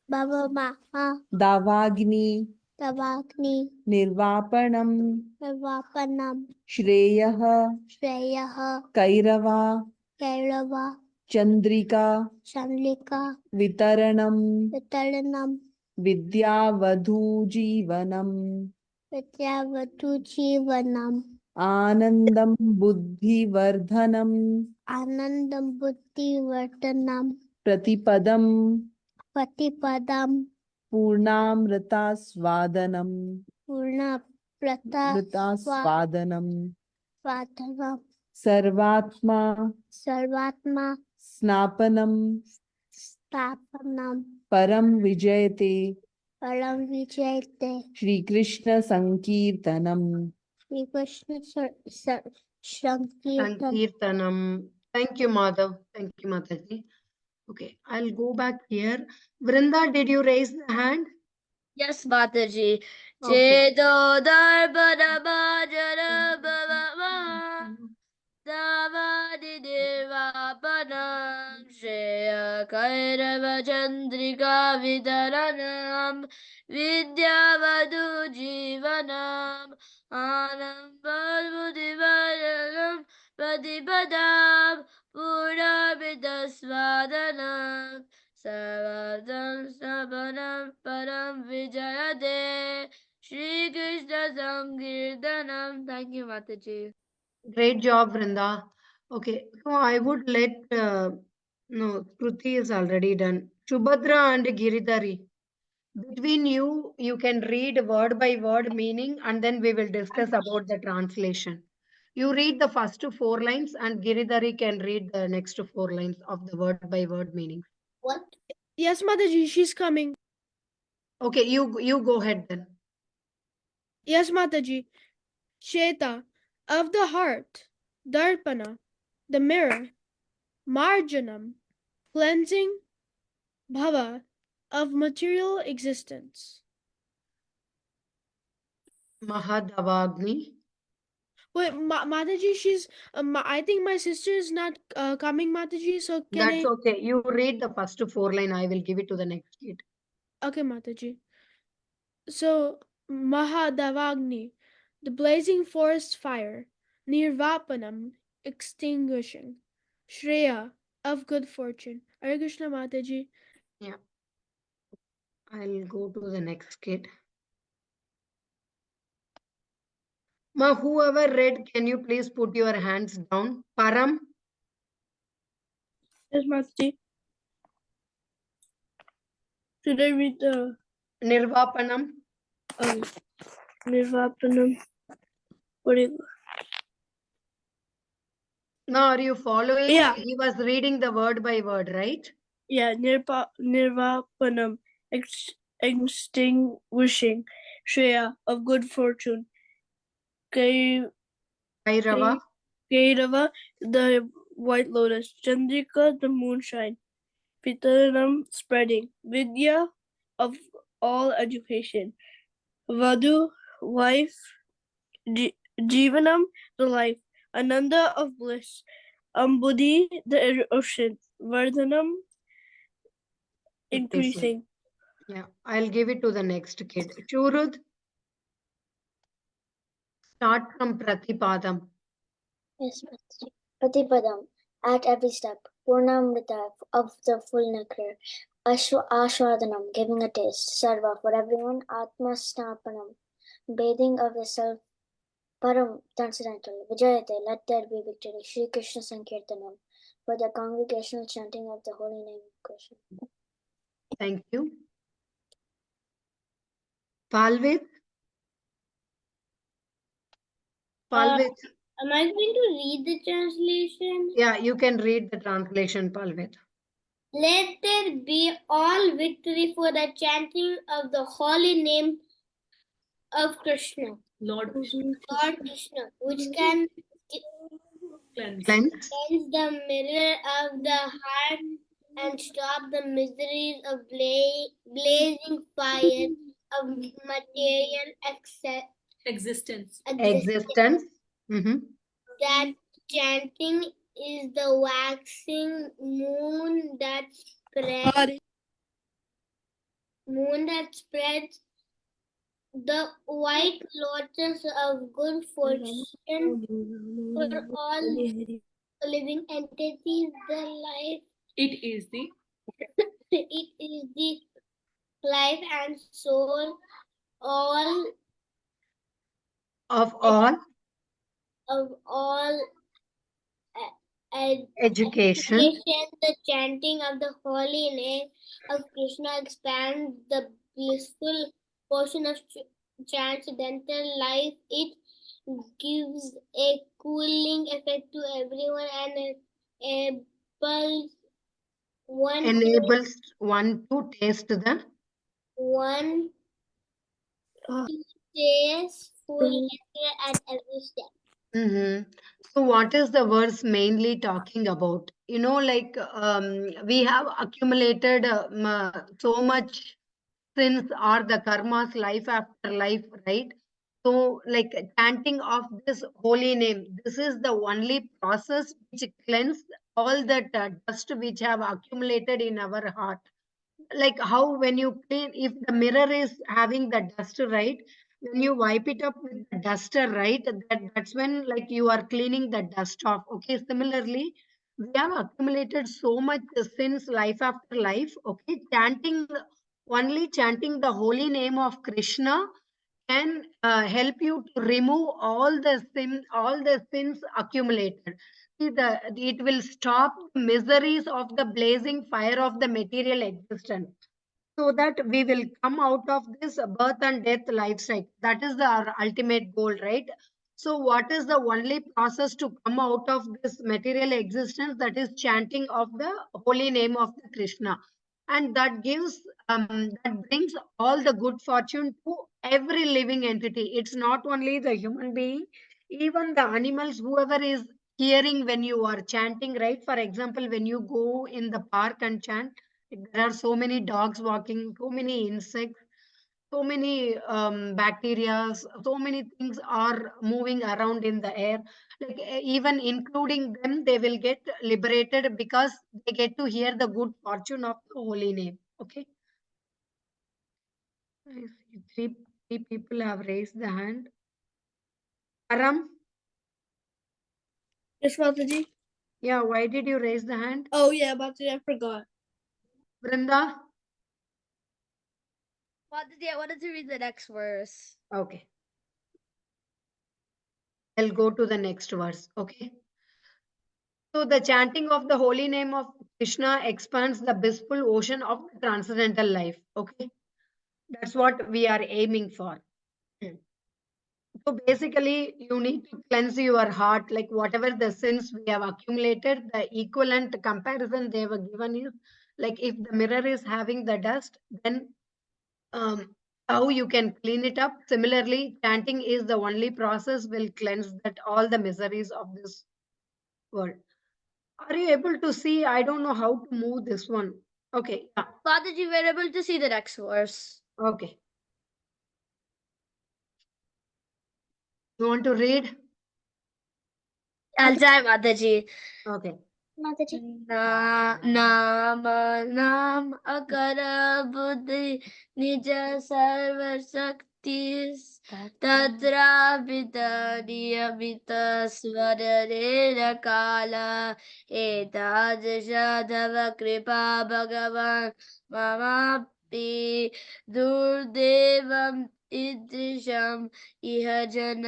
Baba Maha Davagni Tavagni Nirvapanam Vapanam Shreyaha Shreyaha Kairava Kairava Chandrika Chandlika Vitaranam Vitaranam Vidyavadhu Jivanam Vidyavatu Jivanam Anandam Buddhivardhanam Anandam Buddhi Vartanam Pratipadam Patipadam Purnamrita Svadanam Purna Prata Mrita Svadanam Vatanam Sarvatma Sarvatma Snapanam Tapanam Param Vijayate Param Vijayate Shri Krishna Sankirtanam. Shri Krishna Sankirtan. Sankirtanam. Thank you, Madhav. Thank you, Mataji. Okay, I'll go back here. Vrinda, did you raise the hand? Yes, Mataji. Okay. Cheto Darpana Marjanam Bhavamaha Davadi Devapanam Shreya Kairava Chandrika Vitaranam Vidyavadu Jivanam Anambal Buddhivaranam Pratipadam Purnamidasvadanam Sarvadam Sabanam Param Vijayate Shri Krishna Sankirtanam. Thank you, Mataji. Great job, Vrinda. Okay, so I would let, no, Kruti is already done. Shubhadra and Giridhari. Between you, you can read word by word meaning and then we will discuss about the translation. You read the first 4 lines and Giridhari can read the next 4 lines of the word by word meaning. What? Yes, Mataji, she's coming. Okay, you go ahead then. Yes, Mataji. Sheta, of the heart. Darpana, the mirror. Marjanam, cleansing. Bhava, of material existence. Mahadavagni. Wait, Mataji, she's. I think my sister is not coming, Mataji. So can That's okay. You read the first 4 line. I will give it to the next kid. Okay, Mataji. So Mahadavagni, the blazing forest fire. Nirvapanam, extinguishing. Shreya, of good fortune. Hare Krishna, Mataji. Yeah. I'll go to the next kid. Ma, whoever read, can you please put your hands down? Param. Yes, Mataji. Should I read the Nirvapanam. Nirvapanam? What do you, Now, are you following? Yeah. He was reading the word by word, right? yeah, Nirvapanam, extinguishing, Shreya, of good fortune, Kairava. Kairava, the white lotus, Chandrika, the moonshine, Pitaranam, spreading, Vidya, of all education, Vadhu, wife, Jivanam, the life, Ananda of bliss, Ambudhi, the ocean, Vardhanam, increasing. Yeah, I'll give it to the next kid. Churud. Start from Pratipadam. Yes, Mataji. Pratipadam, at every step, Purnamrita of the full nectar, Ashwadanam, giving a taste, Sarva for everyone, Atma Snapanam, bathing of the self, Param, transcendental, Vijayate, let there be victory, Shri Krishna Sankirtanam, for the congregational chanting of the holy name of Krishna. Thank you. Palvit. Palvit. Am I going to read the translation? Yeah, you can read the translation, Palvit. Let there be all victory for the chanting of the holy name of Krishna. Lord Krishna, which can Cleanse. cleanse the mirror of the heart and stop the miseries of blazing fire of material existence. Mhm. That chanting is the waxing moon that spreads the white lotus of good fortune for all living entities. The life it is the life and soul all Of all of all education. The chanting of the holy name of Krishna expands the blissful portion of transcendental life. It gives a cooling effect to everyone and enables one to taste the one to taste full nectar at every step. Mm-hmm. So what is the verse mainly talking about? We have accumulated so much sins or the karmas life after life, right? So like chanting of this holy name, this is the only process which cleanse all that dust which have accumulated in our heart. Like how when you clean, if the mirror is having the dust, right, when you wipe it up with the duster, right, that's when like you are cleaning the dust off. Okay, similarly we have accumulated so much since life after life. Okay, chanting the holy name of Krishna can help you to remove all the sins accumulated. See, it will stop the miseries of the blazing fire of the material existence, so that we will come out of this birth and death life cycle. That is our ultimate goal, right? So what is the only process to come out of this material existence? That is chanting of the holy name of the Krishna. And that that brings all the good fortune to every living entity. It's not only the human being, even the animals, whoever is hearing when you are chanting, right? For example, when you go in the park and chant, there are so many dogs walking, so many insects, so many bacteria, so many things are moving around in the air. Like even including them, they will get liberated because they get to hear the good fortune of the holy name. Okay. I see three people have raised the hand. Aram, Yes, Mataji. yeah, why did you raise the hand? Oh yeah, Mataji, I forgot. Vrunda, Mataji, I wanted to read the next verse. okay. I'll go to the next verse. Okay. So the chanting of the holy name of Krishna expands the blissful ocean of transcendental life. Okay, that's what we are aiming for. So basically, you need to cleanse your heart, like whatever the sins we have accumulated, the equivalent comparison they were given is like if the mirror is having the dust, then how you can clean it up. Similarly, chanting is the only process will cleanse that all the miseries of this world. Are you able to see? I don't know how to move this one. Okay, yeah, Mataji, we're able to see the next verse. okay. You want to read? I'll try, Mataji. Okay. Mataji. नाम नाम अकर बुद्धि निज सर्व शक्ति तत्रापित नियमित स्वर रे काल एतादृश तव कृपा भगवान् ममापि दुर्देवम् ईदृशम् इह जन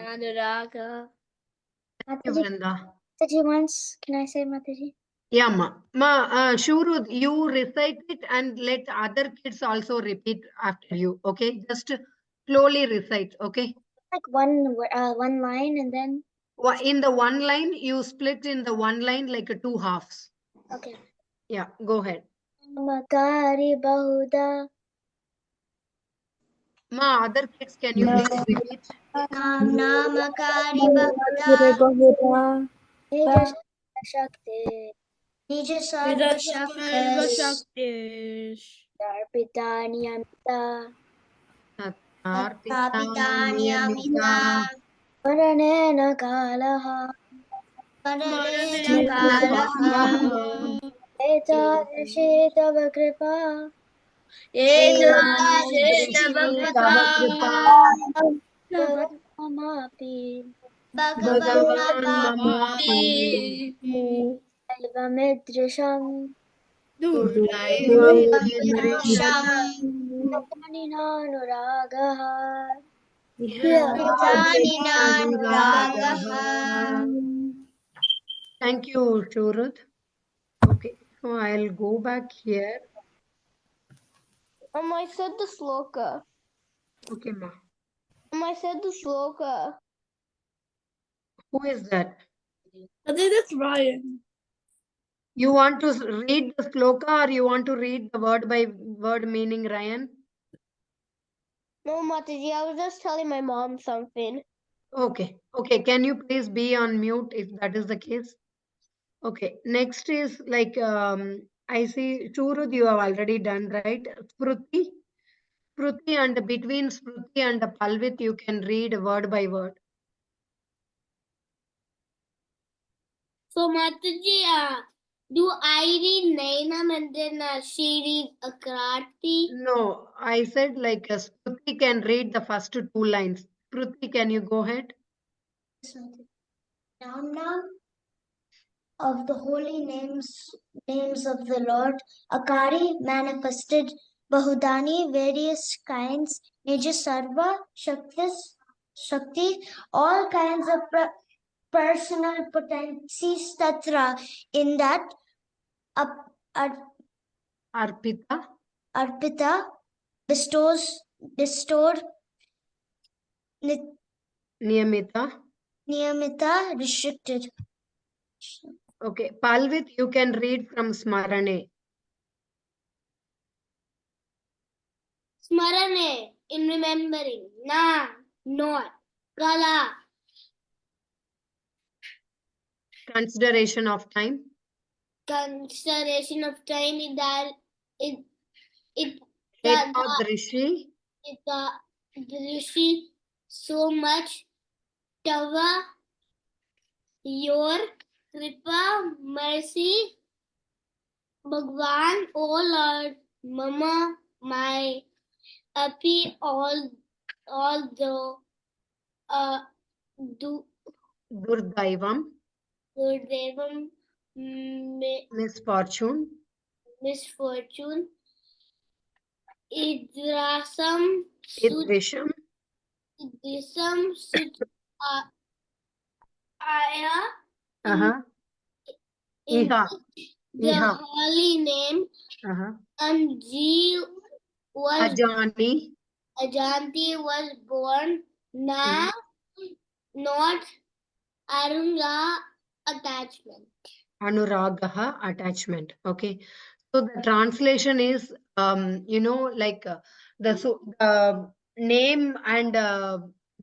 ज्ञानरागः. Thank you, Vrunda. Mataji, once, can I say Mataji? Yeah, Shurud, you recite it and let other kids also repeat after you. Okay, just slowly recite. Okay, Like one line and then. in the one line you split in the one line like two halves. Okay. Yeah, go ahead. Makari Bahuda. Other kids, can you please repeat? Namakari Bahuda. Nija Shakti. Nija Sarva Shakti. Darpita Niyamita. Arpita Niyamita. Paranena Kalaha. Etadrishi Tava Kripa. Mamapi. Bhagavan Mamapi. Devamidrisham. Nanuragaha. Thank you, Shurud. Okay, so I'll go back here. I said the sloka. Okay, ma. I said the sloka. Who is that? I think that's Ryan. You want to read the sloka or you want to read the word by word meaning, Ryan? No, Mataji, I was just telling my mom something. Okay, okay. Can you please be on mute if that is the case? Okay, next is like, I see Shurud, you have already done, right? Spruti and between Spruti and Palvit, you can read word by word. So, Mataji, do I read Nainam and then she read Akrati? No, I said like Spruti can read the first two lines. Spruti, can you go ahead? Nam of the holy names of the Lord. Akari manifested Bahudani, various kinds, Nija Sarva, Shakti, all kinds of personal potencies Tatra, in that Arpita, Arpita bestowed Niyamita. Niyamita, restricted. Okay, Palvit, you can read from Smarane. Smarane, in remembering. Na, not. Kala, Consideration of time. consideration of time is that it Etadrishi. Rishi so much Tava your Kripa mercy Bhagwan, O Lord, Mama, my happy all the Durdaivam. Gurdevam Misfortune. misfortune Idrasam Idvisham. Idrisam Uh-huh. in Iha. the Iha. holy name, Uh-huh. and Ajani. Ajanti was born. Na, not Arunga attachment. Anuragaha, attachment. Okay. So the translation is, like the name and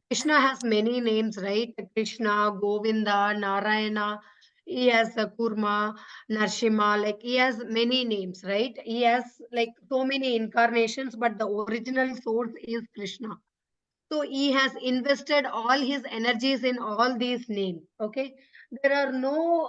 Krishna has many names, right? Krishna, Govinda, Narayana. He has Kurma, Narshima. Like he has many names, right? He has like so many incarnations, but the original source is Krishna. So he has invested all his energies in all these names. Okay, there are no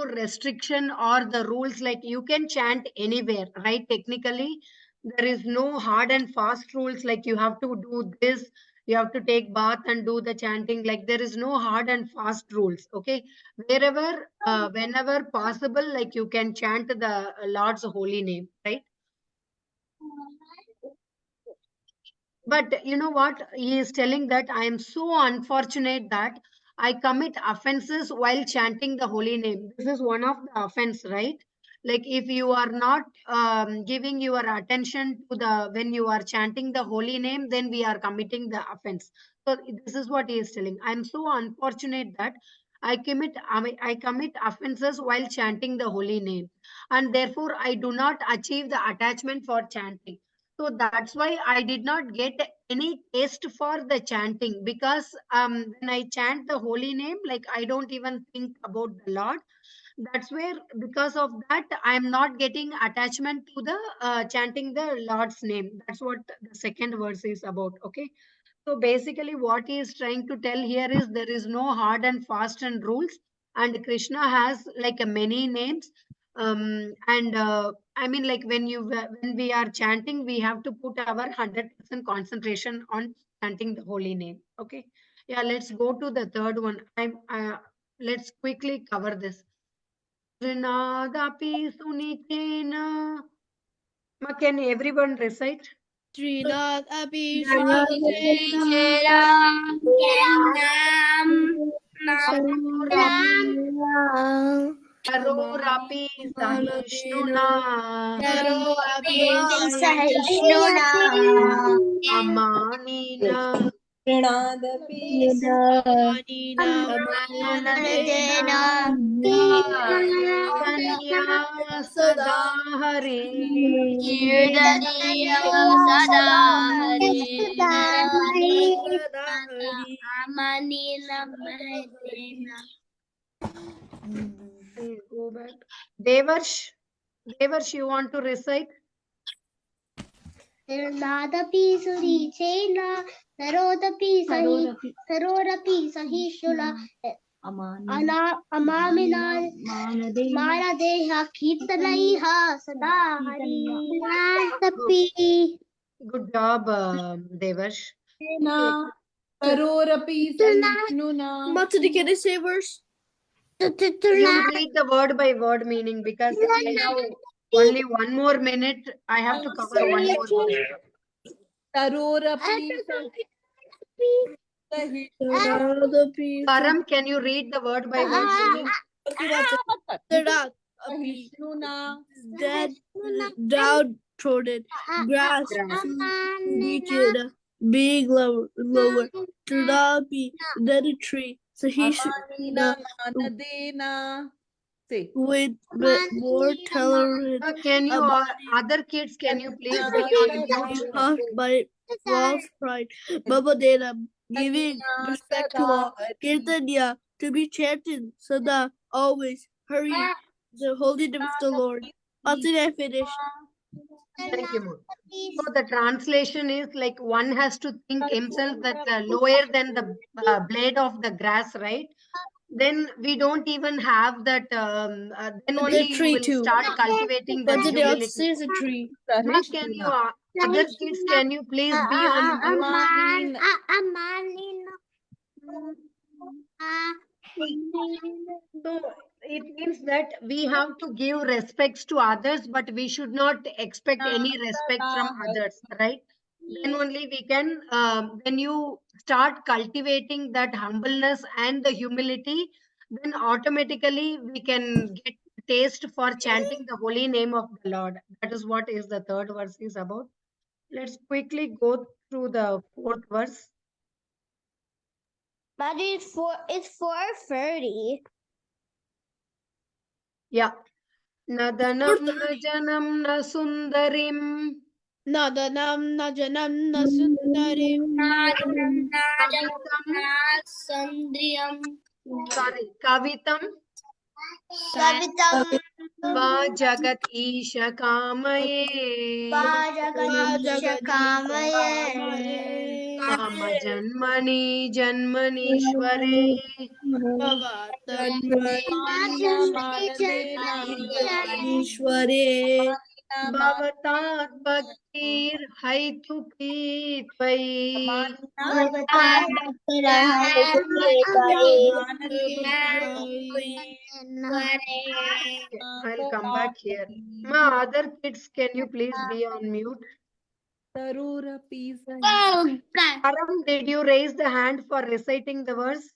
restriction or the rules like you can chant anywhere, right? Technically, there is no hard and fast rules like you have to do this, you have to take bath and do the chanting. Like there is no hard and fast rules. Okay, wherever, whenever possible, like you can chant the Lord's holy name, right? But you know what? He is telling that I am so unfortunate that I commit offenses while chanting the holy name. This is one of the offense, right? Like if you are not giving your attention to the when you are chanting the holy name, then we are committing the offense. So this is what he is telling. I am so unfortunate that I commit offenses while chanting the holy name, and therefore I do not achieve the attachment for chanting. So that's why I did not get any taste for the chanting, because when I chant the holy name, like I don't even think about the Lord. That's where, because of that, I'm not getting attachment to the chanting the Lord's name. That's what the second verse is about. Okay. So basically, what he is trying to tell here is there is no hard and fast and rules, and Krishna has like a many names. And I mean, like when we are chanting, we have to put our 100% concentration on chanting the holy name. Okay, yeah. Let's go to the third one. Let's quickly cover this. Trinadapi sunicena. Can everyone recite? Srinath Abhi Karorapi sahishnuna amanina Kirtaniya sada hari. Please go back. Devarsh, you want to recite? Nadapi Surichena, Sarodapi Sahishula, Amamina Maradeha, Kirtanaiha, Sada Hari, Nadapi. Good job, Devarsh. Mataji, can I say verse? You read the word by word meaning, because I have only one more minute. I have to cover one more verse. Param, can you read the word by word meaning? Dead, downtrodden, grass, naked, big lower, Tadapi, dead tree, Sahishna, with more tolerant, Can you, other kids, can you please be on mute? puffed by false pride, Babadena, giving respect to all, Kirtanya, to be chanted, Sada, always, hurry, the holy name of the Lord. Until I finish. Thank you, Mom. So the translation is like one has to think himself that lower than the blade of the grass, right? Then we don't even have that. Then only The you tree will too. start cultivating that But the also humility. says a tree. Ma, can you, other kids, can you please be on mute? So it means that we have to give respects to others, but we should not expect any respect from others, right? then only we can, when you start cultivating that humbleness and the humility, then automatically we can get taste for chanting the holy name of the Lord. That is what is the third verse is about. Let's quickly go through the fourth verse. But it's 4:30. Yeah. Nadanam najanam na sundarim. Nadanam najanam nasundarim. Kavitam Savitam va jagat isha kamaye. Jagadishakamaye. Kama janmani janmanishware. Bhavatat bhaktir haituki tvai. I'll come back here. Ma, other kids, can you please be on mute? Tarurapi Param, did you raise the hand for reciting the verse?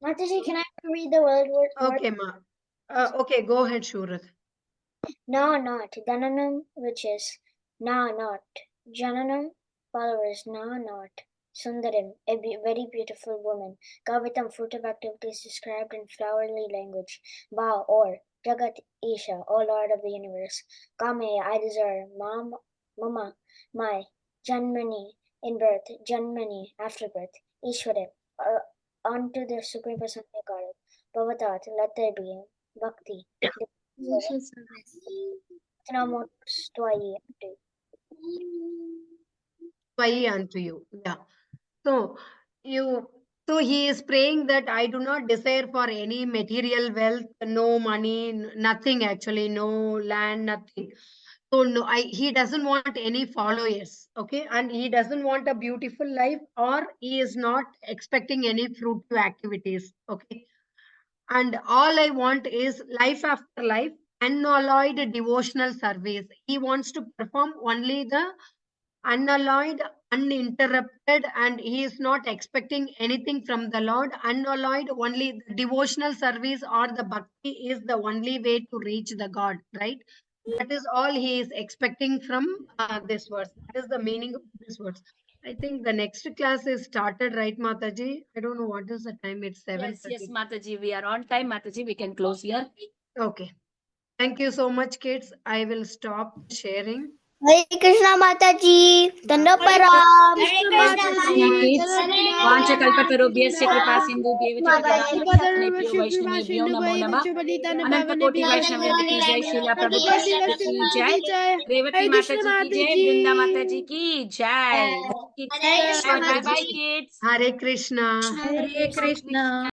Mataji, can I read the word? Okay, ma. Okay, go ahead, Shurath. No, not. Dhananam, which is na, not. Jananam, followers, na, not. Sundarim, a very beautiful woman. Kavitam, fruit of activities described in flowery language. Ba, or. Jagat, Isha, O Lord of the universe. Kame, I desire. Mama, my. Janmani, in birth. Janmani, after birth. Ishwara, unto the Supreme Personality of God. Bhavatat, let there be. Bhakti, Tvai unto you. Yeah. So he is praying that I do not desire for any material wealth, no money, nothing actually, no land, nothing. So no, he doesn't want any followers, okay, and he doesn't want a beautiful life, or he is not expecting any fruitful activities, okay. And all I want is life after life, unalloyed devotional service. He wants to perform only the unalloyed, uninterrupted, and he is not expecting anything from the Lord. Unalloyed, only the devotional service or the bhakti is the only way to reach the God, right? That is all he is expecting from this verse. That is the meaning of this verse. I think the next class is started, right, Mataji? I don't know what is the time. It's 7:30. Yes, Mataji, we are on time. Mataji, we can close here. Okay. Thank you so much, kids. I will stop sharing. Hare Krishna Mataji, Dandaparam. Thank you so much, kids. Vancha kalpatarubhyasya kripa sindhubhyev cha patinaamyo vaishnavebhyo namo namah. Ananta koti vaishnav ki jai, Srila Prabhupada ki jai, revathi Mataji ki jai, Vrunda Mataji ki jai. Bye bye, kids. Hare Krishna. Hare Krishna.